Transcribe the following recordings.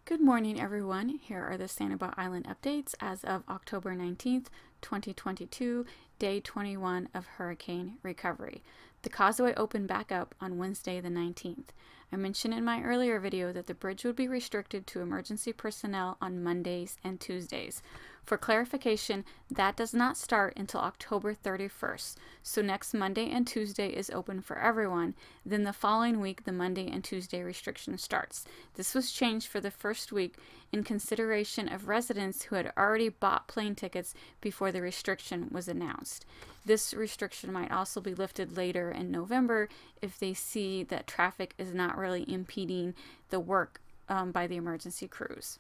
Good morning, everyone. Here are the Sanibel Island updates as of October 19th, 2022, day 21 of hurricane recovery. The causeway opened back up on Wednesday the 19th. I mentioned in my earlier video that the bridge would be restricted to emergency personnel on Mondays and Tuesdays. For clarification, that does not start until October 31st, so next Monday and Tuesday is open for everyone, then the following week the Monday and Tuesday restriction starts. This was changed for the first week in consideration of residents who had already bought plane tickets before the restriction was announced. This restriction might also be lifted later in November if they see that traffic is not really impeding the work by the emergency crews.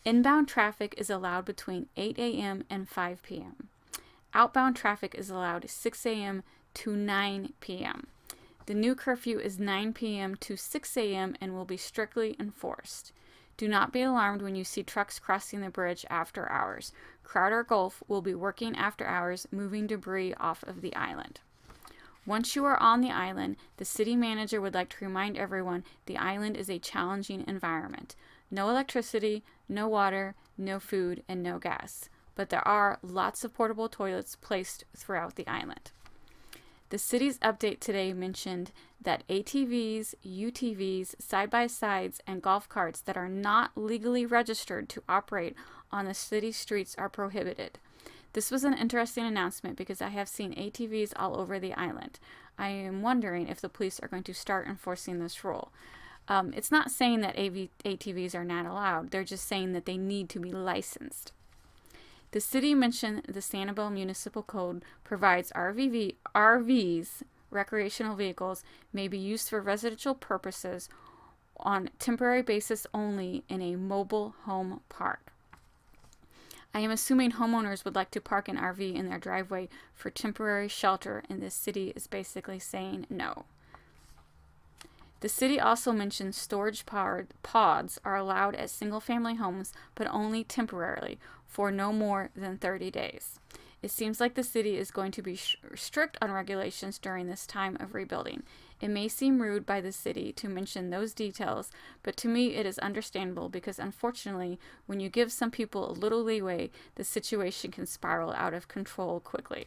Inbound traffic is allowed between 8 a.m. and 5 p.m. Outbound traffic is allowed 6 a.m. to 9 p.m. The new curfew is 9 p.m. to 6 a.m. and will be strictly enforced. Do not be alarmed when you see trucks crossing the bridge after hours. Crowder Gulf will be working after hours, moving debris off of the island. Once you are on the island, the city manager would like to remind everyone the island is a challenging environment. No electricity, no water, no food, and no gas. But there are lots of portable toilets placed throughout the island. The city's update today mentioned that ATVs, UTVs, side-by-sides, and golf carts that are not legally registered to operate on the city streets are prohibited. This was an interesting announcement because I have seen ATVs all over the island. I am wondering if the police are going to start enforcing this rule. It's not saying that ATVs are not allowed. They're just saying that they need to be licensed. The city mentioned the Sanibel Municipal Code provides RVs, recreational vehicles, may be used for residential purposes on temporary basis only in a mobile home park. I am assuming homeowners would like to park an RV in their driveway for temporary shelter, and this city is basically saying no. The city also mentioned storage pods are allowed at single-family homes, but only temporarily, for no more than 30 days. It seems like the city is going to be strict on regulations during this time of rebuilding. It may seem rude by the city to mention those details, but to me it is understandable because unfortunately, when you give some people a little leeway, the situation can spiral out of control quickly.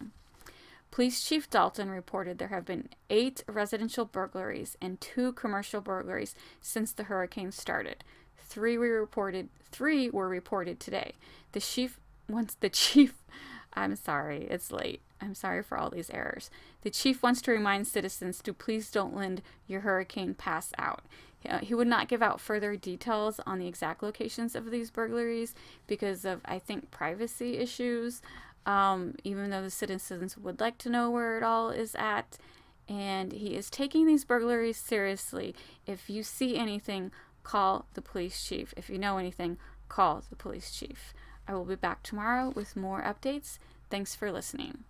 Police Chief Dalton reported there have been 8 residential burglaries and 2 commercial burglaries since the hurricane started. 3 were reported today. I'm sorry, it's late. I'm sorry for all these errors. The chief wants to remind citizens to please don't lend your hurricane pass out. He would not give out further details on the exact locations of these burglaries because of, I think, privacy issues. Even though the citizens would like to know where it all is at. And he is taking these burglaries seriously. If you see anything, call the police chief. If you know anything, call the police chief. I will be back tomorrow with more updates. Thanks for listening.